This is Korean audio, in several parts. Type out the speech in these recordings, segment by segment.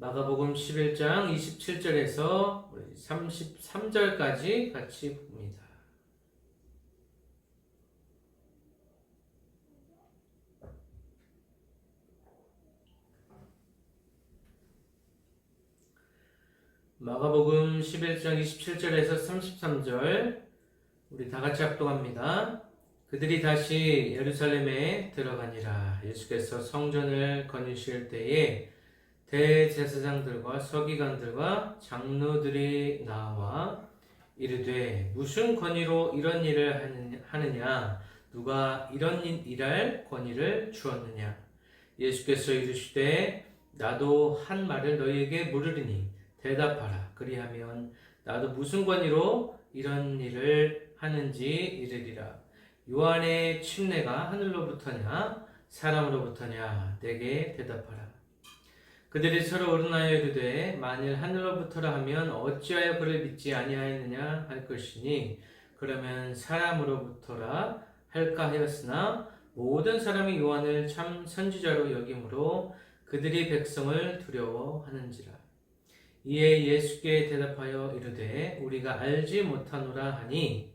마가복음 11장 27절에서 33절까지 같이 봅니다. 마가복음 11장 27절에서 33절 우리 다 같이 합독합니다. 그들이 다시 예루살렘에 들어가니라. 예수께서 성전을 거니실 때에 대제사장들과 서기관들과 장로들이 나와 이르되 무슨 권위로 이런 일을 하느냐? 누가 이런 일할 권위를 주었느냐? 예수께서 이르시되 나도 한 말을 너희에게 물으리니 대답하라. 그리하면 나도 무슨 권위로 이런 일을 하는지 이르리라. 요한의 침례가 하늘로부터냐 사람으로부터냐? 내게 대답하라. 그들이 서로 어른하여 이르되 만일 하늘로부터라 하면 어찌하여 그를 믿지 아니하였느냐 할 것이니 그러면 사람으로부터라 할까 하였으나 모든 사람이 요한을 참 선지자로 여김으로 그들이 백성을 두려워하는지라. 이에 예수께 대답하여 이르되 우리가 알지 못하노라 하니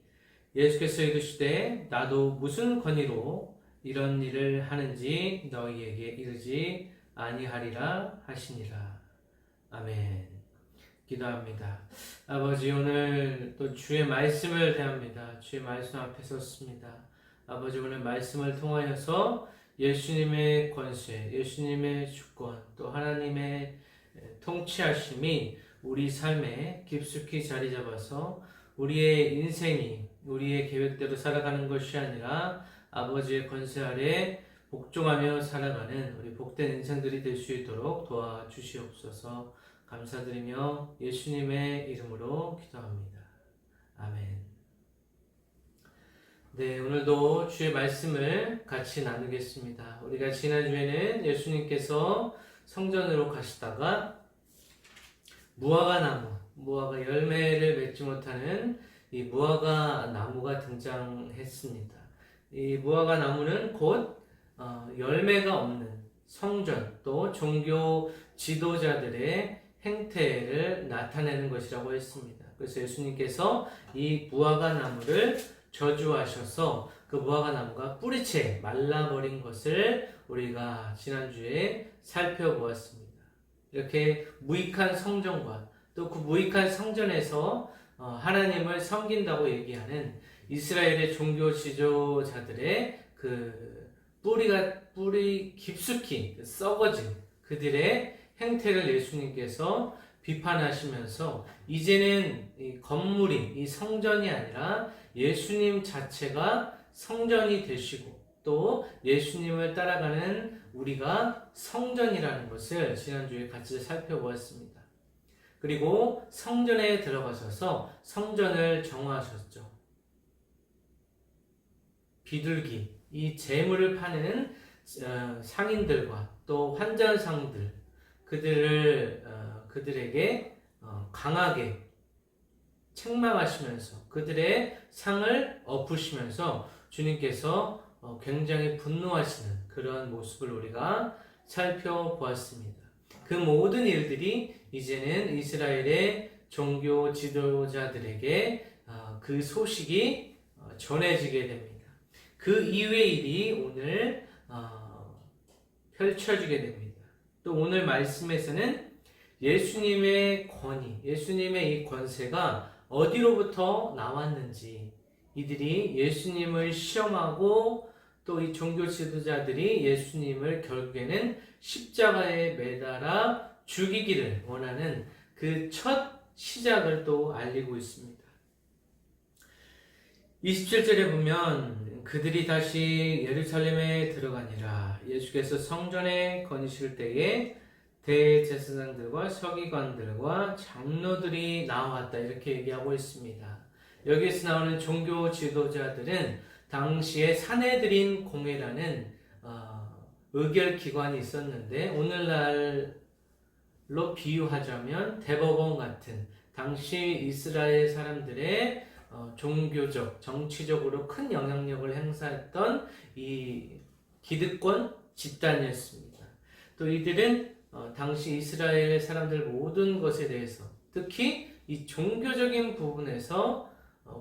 예수께서 이르시되 나도 무슨 권위로 이런 일을 하는지 너희에게 이르지 아니하리라 하시니라. 아멘. 기도합니다. 아버지, 오늘 또 주의 말씀을 대합니다. 주의 말씀 앞에 섰습니다. 아버지, 오늘 말씀을 통하여서 예수님의 권세, 예수님의 주권, 또 하나님의 통치하심이 우리 삶에 깊숙이 자리 잡아서 우리의 인생이 우리의 계획대로 살아가는 것이 아니라 아버지의 권세 아래 복종하며 살아가는 우리 복된 인생들이 될 수 있도록 도와주시옵소서. 감사드리며 예수님의 이름으로 기도합니다. 아멘. 네, 오늘도 주의 말씀을 같이 나누겠습니다. 우리가 지난주에는 예수님께서 성전으로 가시다가 무화과 열매를 맺지 못하는 이 무화과 나무가 등장했습니다. 이 무화과 나무는 곧 열매가 없는 성전 또 종교 지도자들의 행태를 나타내는 것이라고 했습니다. 그래서 예수님께서 이 무화과 나무를 저주하셔서 그 무화과 나무가 뿌리채 말라버린 것을 우리가 지난주에 살펴보았습니다. 이렇게 무익한 성전과 또 그 무익한 성전에서 하나님을 섬긴다고 얘기하는 이스라엘의 종교 지도자들의 그 뿌리 깊숙이 썩어진 그들의 행태를 예수님께서 비판하시면서 이제는 이 건물이 이 성전이 아니라 예수님 자체가 성전이 되시고 또 예수님을 따라가는 우리가 성전이라는 것을 지난주에 같이 살펴보았습니다. 그리고 성전에 들어가셔서 성전을 정화하셨죠. 비둘기, 이 재물을 파는 상인들과 또 환전상들 그들에게 강하게 책망하시면서 그들의 상을 엎으시면서 주님께서 굉장히 분노하시는 그런 모습을 우리가 살펴보았습니다. 그 모든 일들이 이제는 이스라엘의 종교 지도자들에게 그 소식이 전해지게 됩니다. 그 이후의 일이 오늘 펼쳐지게 됩니다. 또 오늘 말씀에서는 예수님의 권위, 예수님의 이 권세가 어디로부터 나왔는지 이들이 예수님을 시험하고 또 이 종교 지도자들이 예수님을 결국에는 십자가에 매달아 죽이기를 원하는 그 첫 시작을 또 알리고 있습니다. 27절에 보면 그들이 다시 예루살렘에 들어가니라. 예수께서 성전에 거니실 때에 대제사장들과 서기관들과 장로들이 나왔다 이렇게 얘기하고 있습니다. 여기에서 나오는 종교 지도자들은 당시에 사내들인 공회라는 의결기관이 있었는데 오늘날로 비유하자면 대법원 같은 당시 이스라엘 사람들의 종교적, 정치적으로 큰 영향력을 행사했던 이 기득권 집단이었습니다. 또 이들은 당시 이스라엘 사람들 모든 것에 대해서 특히 이 종교적인 부분에서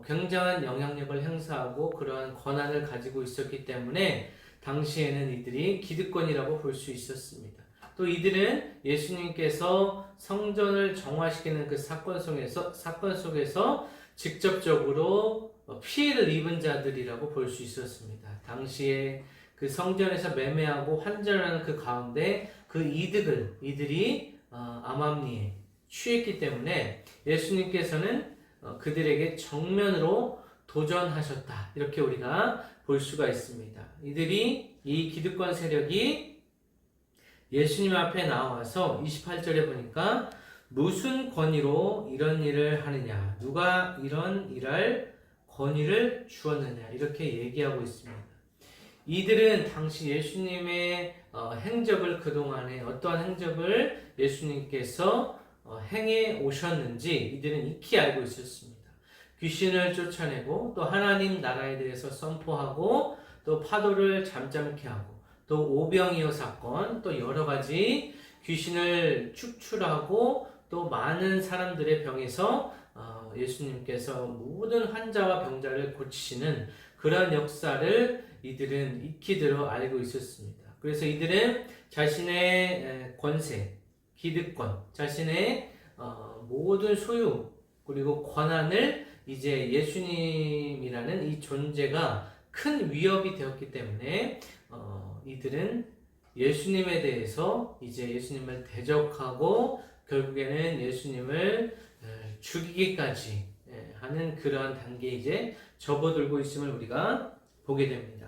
굉장한 영향력을 행사하고 그러한 권한을 가지고 있었기 때문에 당시에는 이들이 기득권이라고 볼 수 있었습니다. 또 이들은 예수님께서 성전을 정화시키는 그 사건 속에서 직접적으로 피해를 입은 자들이라고 볼 수 있었습니다. 당시에 그 성전에서 매매하고 환전하는 그 가운데 그 이득을 이들이 암암리에 취했기 때문에 예수님께서는 그들에게 정면으로 도전하셨다. 이렇게 우리가 볼 수가 있습니다. 이 기득권 세력이 예수님 앞에 나와서 28절에 보니까 무슨 권위로 이런 일을 하느냐? 누가 이런 일할 권위를 주었느냐? 이렇게 얘기하고 있습니다. 이들은 당시 예수님의 행적을 그동안에 어떠한 행적을 예수님께서 행해 오셨는지 이들은 익히 알고 있었습니다. 귀신을 쫓아내고 또 하나님 나라에 대해서 선포하고 또 파도를 잠잠케 하고 또 오병이어 사건 또 여러 가지 귀신을 축출하고 또 많은 사람들의 병에서 예수님께서 모든 환자와 병자를 고치시는 그러한 역사를 이들은 익히 들어 알고 있었습니다. 그래서 이들은 자신의 권세, 기득권, 자신의 모든 소유 그리고 권한을 이제 예수님이라는 이 존재가 큰 위협이 되었기 때문에 이들은 예수님에 대해서 이제 예수님을 대적하고 결국에는 예수님을 죽이기까지 하는 그러한 단계에 이제 접어들고 있음을 우리가 보게 됩니다.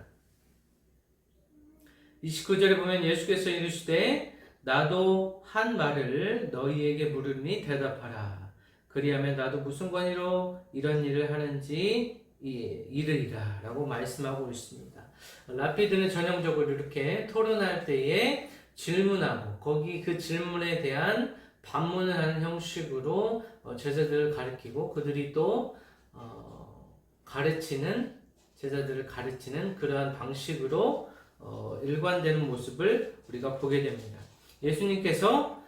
29절에 보면 예수께서 이르시되 나도 한 말을 너희에게 물으니 대답하라. 그리하면 나도 무슨 권위로 이런 일을 하는지 이르리라 라고 말씀하고 있습니다. 라피드는 전형적으로 이렇게 토론할 때에 질문하고 거기 그 질문에 대한 반문을 하는 형식으로 제자들을 가르치고 그들이 또 제자들을 가르치는 그러한 방식으로 일관되는 모습을 우리가 보게 됩니다. 예수님께서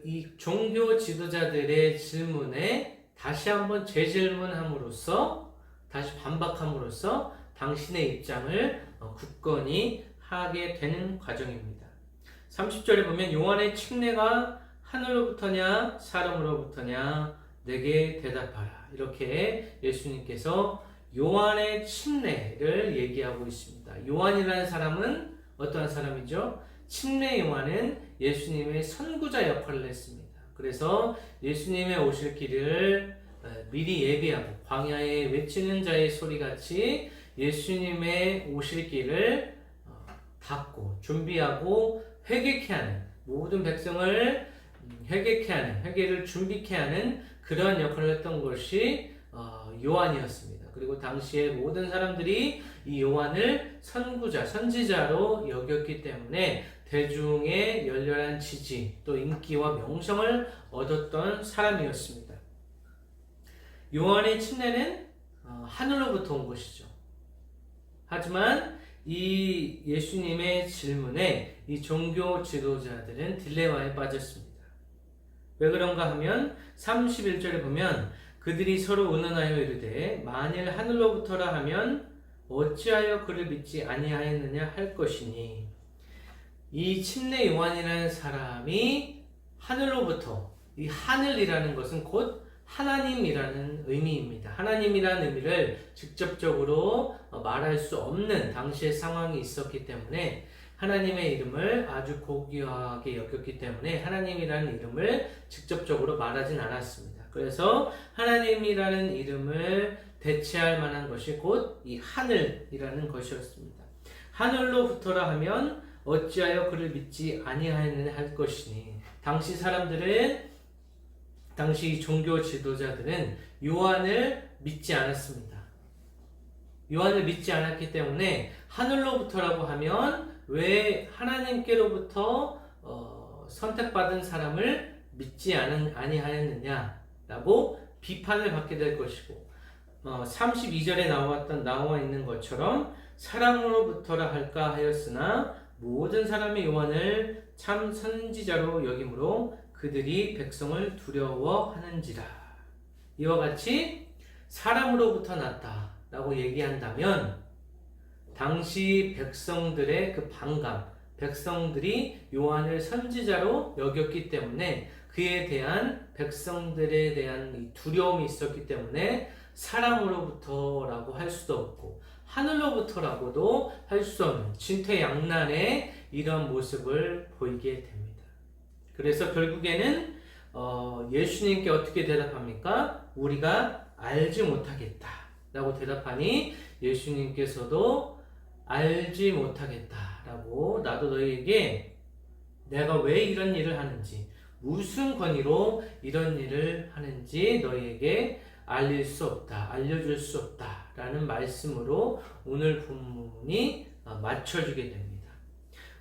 이 종교 지도자들의 질문에 다시 한번 재질문함으로써 다시 반박함으로써 당신의 입장을 굳건히 하게 되는 과정입니다. 30절에 보면 요한의 침례가 하늘로부터냐 사람으로부터냐 내게 대답하라. 이렇게 예수님께서 요한의 침례를 얘기하고 있습니다. 요한이라는 사람은 어떠한 사람이죠? 침례 요한은 예수님의 선구자 역할을 했습니다. 그래서 예수님의 오실 길을 미리 예비하고 광야에 외치는 자의 소리같이 예수님의 오실 길을 닫고 준비하고 회개케 하는 모든 백성을 회개케 하는 회개를 준비케 하는 그러한 역할을 했던 것이 요한이었습니다. 그리고 당시에 모든 사람들이 이 요한을 선구자, 선지자로 여겼기 때문에 대중의 열렬한 지지 또 인기와 명성을 얻었던 사람이었습니다. 요한의 침례는 하늘로부터 온 것이죠. 하지만 이 예수님의 질문에 이 종교 지도자들은 딜레마에 빠졌습니다. 왜 그런가 하면 31절에 보면 그들이 서로 의논하여 이르되 만일 하늘로부터라 하면 어찌하여 그를 믿지 아니하였느냐 할 것이니 이 침례 요한이라는 사람이 하늘로부터 이 하늘이라는 것은 곧 하나님이라는 의미입니다. 하나님이라는 의미를 직접적으로 말할 수 없는 당시의 상황이 있었기 때문에 하나님의 이름을 아주 고귀하게 여겼기 때문에 하나님이라는 이름을 직접적으로 말하진 않았습니다. 그래서 하나님이라는 이름을 대체할 만한 것이 곧 이 하늘이라는 것이었습니다. 하늘로부터라 하면 어찌하여 그를 믿지 아니하였느냐 할 것이니 당시 종교 지도자들은 요한을 믿지 않았습니다. 요한을 믿지 않았기 때문에 하늘로부터라고 하면 왜 하나님께로부터 선택받은 사람을 믿지 아니하였느냐라고 비판을 받게 될 것이고 32절에 나와 있는 것처럼 사랑으로부터라 할까 하였으나 모든 사람이 요한을 참 선지자로 여기므로 그들이 백성을 두려워하는지라. 이와 같이 사람으로부터 났다 라고 얘기한다면 당시 백성들의 그 반감, 백성들이 요한을 선지자로 여겼기 때문에 그에 대한 백성들에 대한 이 두려움이 있었기 때문에 사람으로부터라고 할 수도 없고 하늘로부터라고도 할 수 없는 진퇴양난의 이런 모습을 보이게 됩니다. 그래서 결국에는 예수님께 어떻게 대답합니까? 우리가 알지 못하겠다 라고 대답하니 예수님께서도 알지 못하겠다 라고 나도 너희에게 내가 왜 이런 일을 하는지 무슨 권위로 이런 일을 하는지 너희에게 알릴 수 없다, 알려줄 수 없다 라는 말씀으로 오늘 본문이 맞춰주게 됩니다.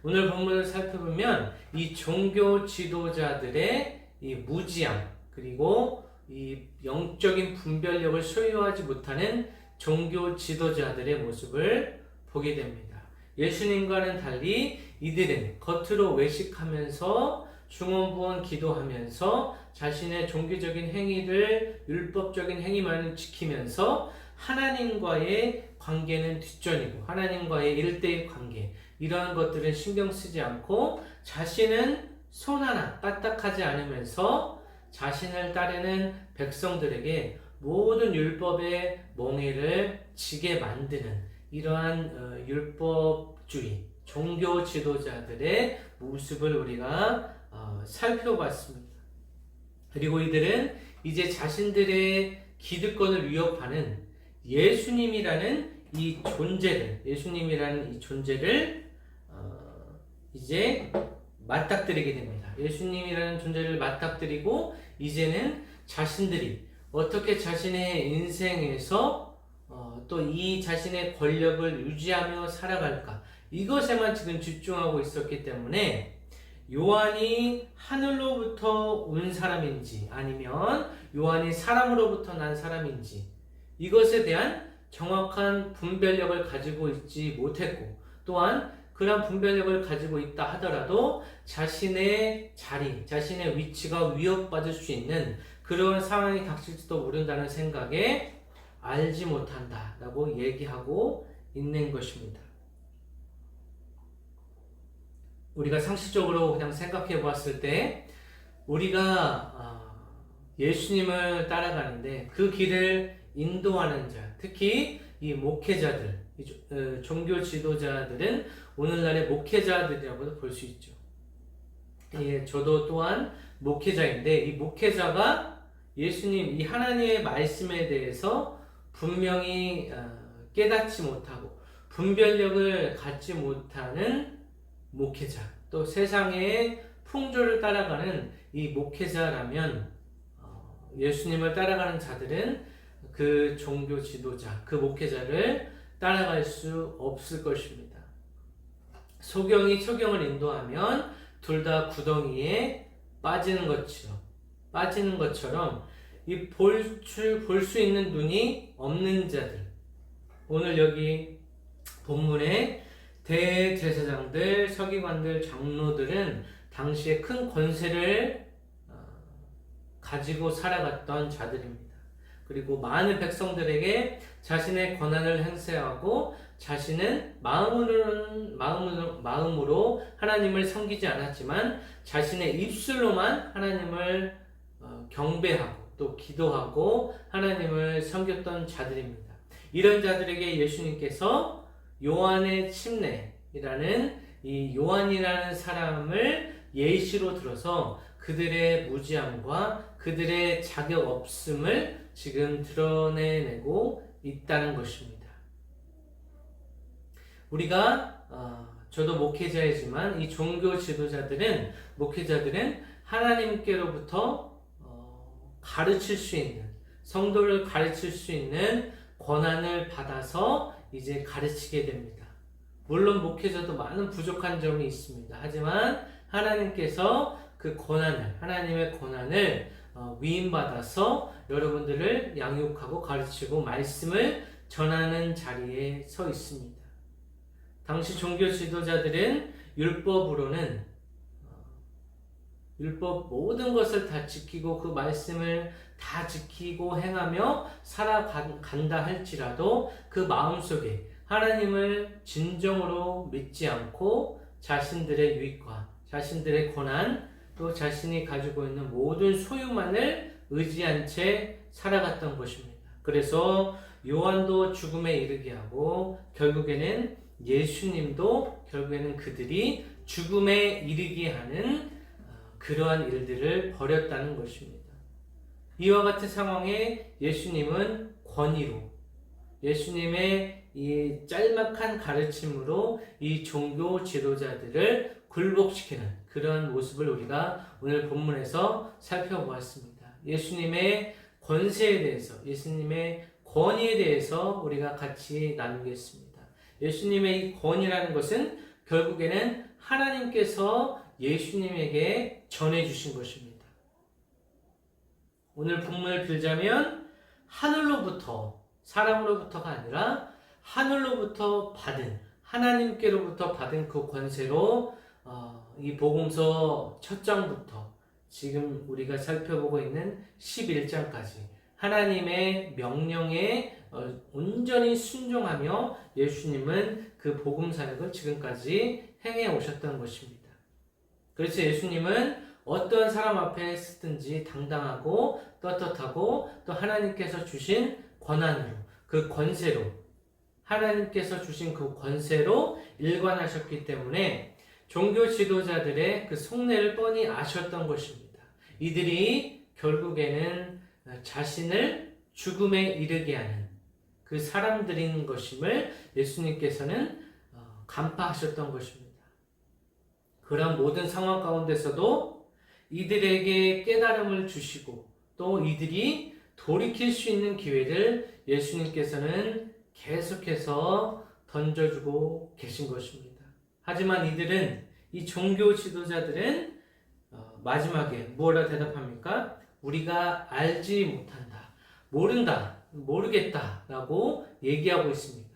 오늘 본문을 살펴보면 이 종교 지도자들의 이 무지함 그리고 이 영적인 분별력을 소유하지 못하는 종교 지도자들의 모습을 보게 됩니다. 예수님과는 달리 이들은 겉으로 외식하면서 중언부언 기도하면서 자신의 종교적인 행위를 율법적인 행위만을 지키면서 하나님과의 관계는 뒷전이고 하나님과의 1대1 관계 이러한 것들은 신경 쓰지 않고 자신은 손 하나 까딱하지 않으면서 자신을 따르는 백성들에게 모든 율법의 멍에를 지게 만드는 이러한 율법주의 종교 지도자들의 모습을 우리가 살펴봤습니다. 그리고 이들은 이제 자신들의 기득권을 위협하는 예수님이라는 이 존재를 이제 맞닥뜨리게 됩니다. 예수님이라는 존재를 맞닥뜨리고 이제는 자신들이 어떻게 자신의 인생에서 또 이 자신의 권력을 유지하며 살아갈까 이것에만 지금 집중하고 있었기 때문에 요한이 하늘로부터 온 사람인지 아니면 요한이 사람으로부터 난 사람인지 이것에 대한 정확한 분별력을 가지고 있지 못했고 또한 그런 분별력을 가지고 있다 하더라도 자신의 자리, 자신의 위치가 위협받을 수 있는 그런 상황이 닥칠지도 모른다는 생각에 알지 못한다 라고 얘기하고 있는 것입니다. 우리가 상식적으로 그냥 생각해 보았을 때 우리가 예수님을 따라가는데 그 길을 인도하는 자, 특히 이 목회자들, 종교 지도자들은 오늘날의 목회자들이라고도 볼 수 있죠. 예, 저도 또한 목회자인데 이 목회자가 예수님, 이 하나님의 말씀에 대해서 분명히 깨닫지 못하고 분별력을 갖지 못하는 목회자, 또 세상의 풍조를 따라가는 이 목회자라면 예수님을 따라가는 자들은 그 종교 지도자, 그 목회자를 따라갈 수 없을 것입니다. 소경이 초경을 인도하면 둘 다 구덩이에 빠지는 것처럼 이 볼 수 있는 눈이 없는 자들, 오늘 여기 본문에 대제사장들, 서기관들, 장로들은 당시에 큰 권세를 가지고 살아갔던 자들입니다. 그리고 많은 백성들에게 자신의 권한을 행사하고 자신은 마음으로 하나님을 섬기지 않았지만 자신의 입술로만 하나님을 경배하고 또 기도하고 하나님을 섬겼던 자들입니다. 이런 자들에게 예수님께서 요한의 침례라는 이 요한이라는 사람을 예시로 들어서 그들의 무지함과 그들의 자격 없음을 지금 드러내고 있다는 것입니다. 우리가 저도 목회자이지만 이 종교 지도자들은 목회자들은 하나님께로부터 가르칠 수 있는 성도를 가르칠 수 있는 권한을 받아서 이제 가르치게 됩니다. 물론 목회자도 많은 부족한 점이 있습니다. 하지만 하나님께서 그 권한을 하나님의 권한을 위임받아서 여러분들을 양육하고 가르치고 말씀을 전하는 자리에 서 있습니다. 당시 종교 지도자들은 율법으로는 율법 모든 것을 다 지키고 그 말씀을 다 지키고 행하며 살아간다 할지라도 그 마음속에 하나님을 진정으로 믿지 않고 자신들의 유익과 자신들의 권한 또 자신이 가지고 있는 모든 소유만을 의지한 채 살아갔던 것입니다. 그래서 요한도 죽음에 이르게 하고 결국에는 예수님도 결국에는 그들이 죽음에 이르게 하는 그러한 일들을 벌였다는 것입니다. 이와 같은 상황에 예수님은 권위로 예수님의 이 짤막한 가르침으로 이 종교 지도자들을 굴복시키는 그런 모습을 우리가 오늘 본문에서 살펴보았습니다. 예수님의 권세에 대해서, 예수님의 권위에 대해서 우리가 같이 나누겠습니다. 예수님의 이 권위라는 것은 결국에는 하나님께서 예수님에게 전해주신 것입니다. 오늘 본문을 빌자면 하늘로부터, 사람으로부터가 아니라 하늘로부터 받은, 하나님께로부터 받은 그 권세로 이 복음서 첫 장부터 지금 우리가 살펴보고 있는 11장까지 하나님의 명령에 온전히 순종하며 예수님은 그 복음 사역을 지금까지 행해 오셨던 것입니다. 그래서 예수님은 어떤 사람 앞에 서든지 당당하고 떳떳하고 또 하나님께서 주신 권한으로 그 권세로 하나님께서 주신 그 권세로 일관하셨기 때문에 종교 지도자들의 그 속내를 뻔히 아셨던 것입니다. 이들이 결국에는 자신을 죽음에 이르게 하는 그 사람들인 것임을 예수님께서는 간파하셨던 것입니다. 그런 모든 상황 가운데서도 이들에게 깨달음을 주시고 또 이들이 돌이킬 수 있는 기회를 예수님께서는 계속해서 던져주고 계신 것입니다. 하지만 이들은, 이 종교 지도자들은 마지막에 뭐라 대답합니까? 우리가 알지 못한다, 모른다, 모르겠다 라고 얘기하고 있습니다.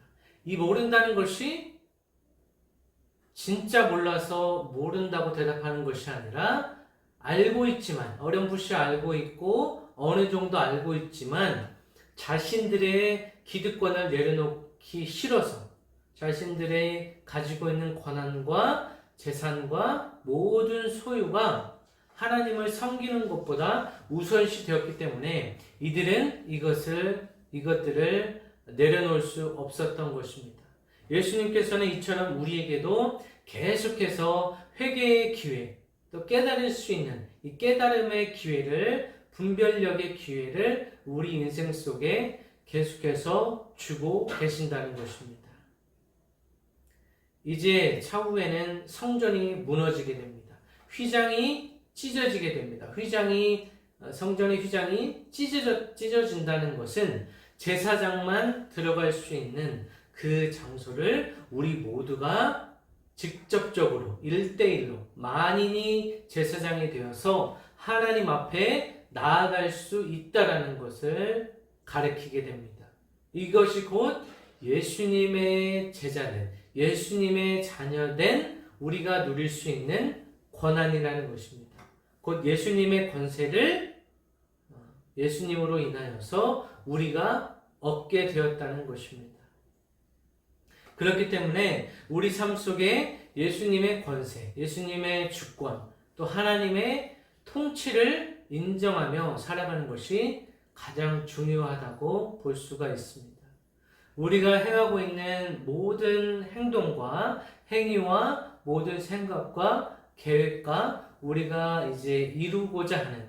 이 모른다는 것이 진짜 몰라서 모른다고 대답하는 것이 아니라 알고 있지만, 어렴풋이 알고 있고 어느 정도 알고 있지만 자신들의 기득권을 내려놓기 싫어서 자신들의 가지고 있는 권한과 재산과 모든 소유가 하나님을 섬기는 것보다 우선시 되었기 때문에 이들은 이것들을 내려놓을 수 없었던 것입니다. 예수님께서는 이처럼 우리에게도 계속해서 회개의 기회, 또 깨달을 수 있는 이 깨달음의 기회를, 분별력의 기회를 우리 인생 속에 계속해서 주고 계신다는 것입니다. 이제 차후에는 성전이 무너지게 됩니다. 휘장이 찢어지게 됩니다. 성전의 휘장이 찢어진다는 것은 제사장만 들어갈 수 있는 그 장소를 우리 모두가 직접적으로 1대1로 만인이 제사장이 되어서 하나님 앞에 나아갈 수 있다라는 것을 가리키게 됩니다. 이것이 곧 예수님의 제자된, 예수님의 자녀된 우리가 누릴 수 있는 권한이라는 것입니다. 곧 예수님의 권세를 예수님으로 인하여서 우리가 얻게 되었다는 것입니다. 그렇기 때문에 우리 삶 속에 예수님의 권세, 예수님의 주권, 또 하나님의 통치를 인정하며 살아가는 것이 가장 중요하다고 볼 수가 있습니다. 우리가 행하고 있는 모든 행동과 행위와 모든 생각과 계획과 우리가 이제 이루고자 하는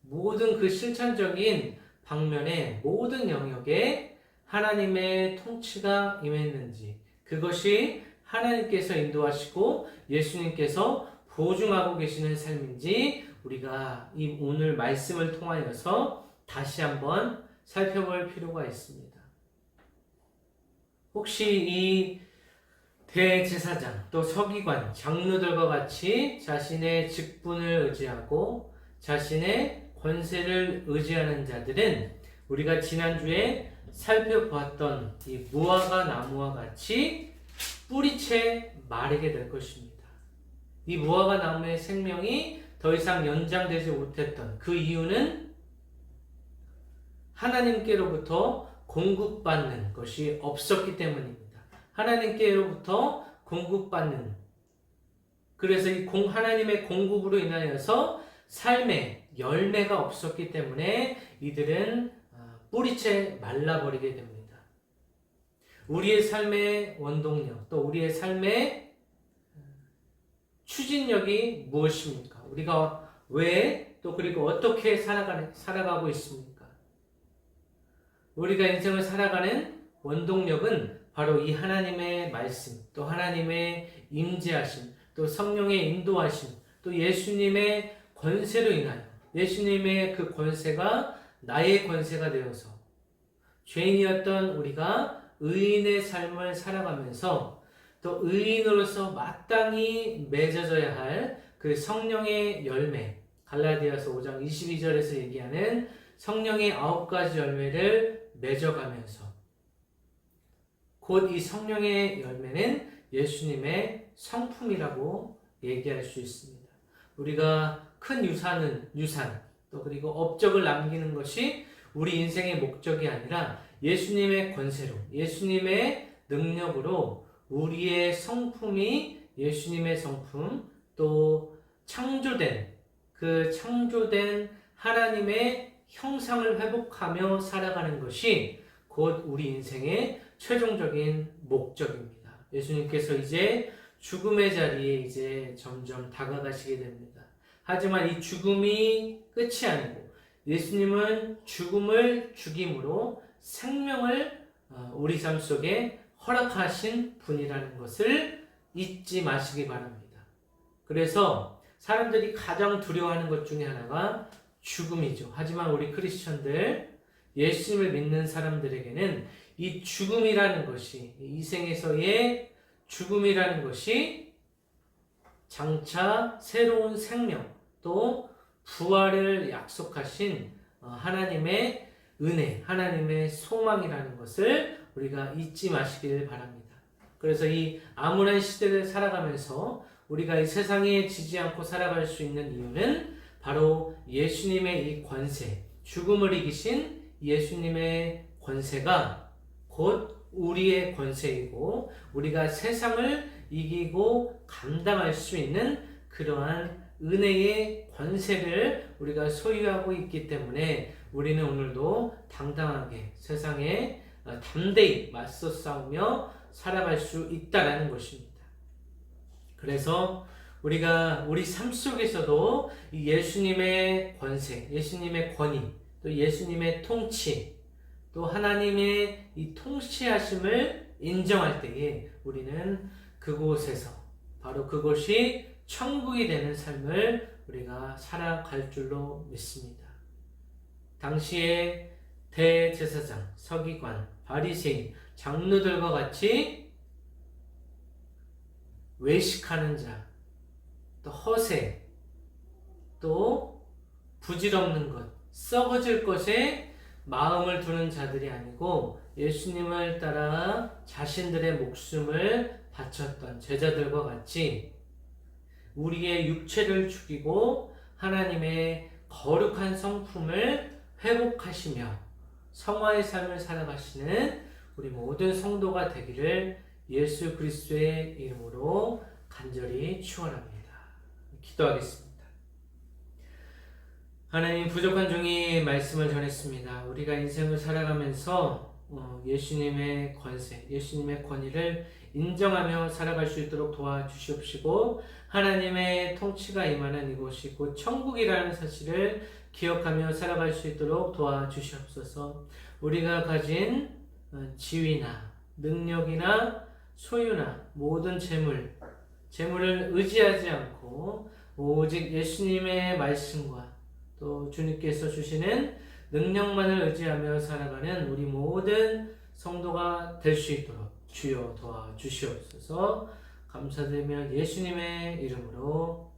모든 그 실천적인 방면의 모든 영역에 하나님의 통치가 임했는지, 그것이 하나님께서 인도하시고 예수님께서 보증하고 계시는 삶인지 우리가 이 오늘 말씀을 통하여서 다시 한번 살펴볼 필요가 있습니다. 혹시 이 대제사장 또 서기관, 장로들과 같이 자신의 직분을 의지하고 자신의 권세를 의지하는 자들은 우리가 지난주에 살펴보았던 이 무화과 나무와 같이 뿌리채 마르게 될 것입니다. 이 무화과 나무의 생명이 더 이상 연장되지 못했던 그 이유는 하나님께로부터 공급받는 것이 없었기 때문입니다. 하나님께로부터 공급받는, 그래서 이 하나님의 공급으로 인하여서 삶의 열매가 없었기 때문에 이들은 뿌리채 말라버리게 됩니다. 우리의 삶의 원동력, 또 우리의 삶의 추진력이 무엇입니까? 우리가 왜, 또 그리고 어떻게 살아가고 있습니까? 우리가 인생을 살아가는 원동력은 바로 이 하나님의 말씀, 또 하나님의 임재하심, 또 성령의 인도하심, 또 예수님의 권세로 인하여, 예수님의 그 권세가 나의 권세가 되어서 죄인이었던 우리가 의인의 삶을 살아가면서 또 의인으로서 마땅히 맺어져야 할 그 성령의 열매, 갈라디아서 5장 22절에서 얘기하는 성령의 9가지 열매를 맺어가면서, 곧 이 성령의 열매는 예수님의 성품이라고 얘기할 수 있습니다. 우리가 큰 유산, 또 그리고 업적을 남기는 것이 우리 인생의 목적이 아니라 예수님의 권세로, 예수님의 능력으로 우리의 성품이 예수님의 성품, 또 창조된 하나님의 형상을 회복하며 살아가는 것이 곧 우리 인생의 최종적인 목적입니다. 예수님께서 이제 죽음의 자리에 이제 점점 다가가시게 됩니다. 하지만 이 죽음이 끝이 아니고 예수님은 죽음을 죽임으로 생명을 우리 삶 속에 허락하신 분이라는 것을 잊지 마시기 바랍니다. 그래서 사람들이 가장 두려워하는 것 중에 하나가 죽음이죠. 하지만 우리 크리스천들, 예수님을 믿는 사람들에게는 이 죽음이라는 것이, 이 생에서의 죽음이라는 것이 장차 새로운 생명, 또 부활을 약속하신 하나님의 은혜, 하나님의 소망이라는 것을 우리가 잊지 마시길 바랍니다. 그래서 이 암울한 시대를 살아가면서 우리가 이 세상에 지지 않고 살아갈 수 있는 이유는 바로 예수님의 이 권세, 죽음을 이기신 예수님의 권세가 곧 우리의 권세이고, 우리가 세상을 이기고 감당할 수 있는 그러한 은혜의 권세를 우리가 소유하고 있기 때문에 우리는 오늘도 당당하게 세상에 담대히 맞서 싸우며 살아갈 수 있다는 것입니다. 그래서 우리가 우리 삶 속에서도 이 예수님의 권세, 예수님의 권위, 또 예수님의 통치, 또 하나님의 이 통치하심을 인정할 때에 우리는 그곳에서, 바로 그곳이 천국이 되는 삶을 우리가 살아갈 줄로 믿습니다. 당시에 대제사장, 서기관, 바리새인, 장로들과 같이 외식하는 자, 또 허세, 또 부질없는 것, 썩어질 것에 마음을 두는 자들이 아니고 예수님을 따라 자신들의 목숨을 바쳤던 제자들과 같이 우리의 육체를 죽이고 하나님의 거룩한 성품을 회복하시며 성화의 삶을 살아가시는 우리 모든 성도가 되기를 예수 그리스도의 이름으로 간절히 축원합니다. 기도하겠습니다. 하나님, 부족한 종이 말씀을 전했습니다. 우리가 인생을 살아가면서 예수님의 권세, 예수님의 권위를 인정하며 살아갈 수 있도록 도와주시옵시고, 하나님의 통치가 임하는 이곳이 곧 천국이라는 사실을 기억하며 살아갈 수 있도록 도와주시옵소서. 우리가 가진 지위나 능력이나 소유나 모든 재물을 의지하지 않고 오직 예수님의 말씀과 또 주님께서 주시는 능력만을 의지하며 살아가는 우리 모든 성도가 될 수 있도록 주여 도와주시옵소서. 감사드리며 예수님의 이름으로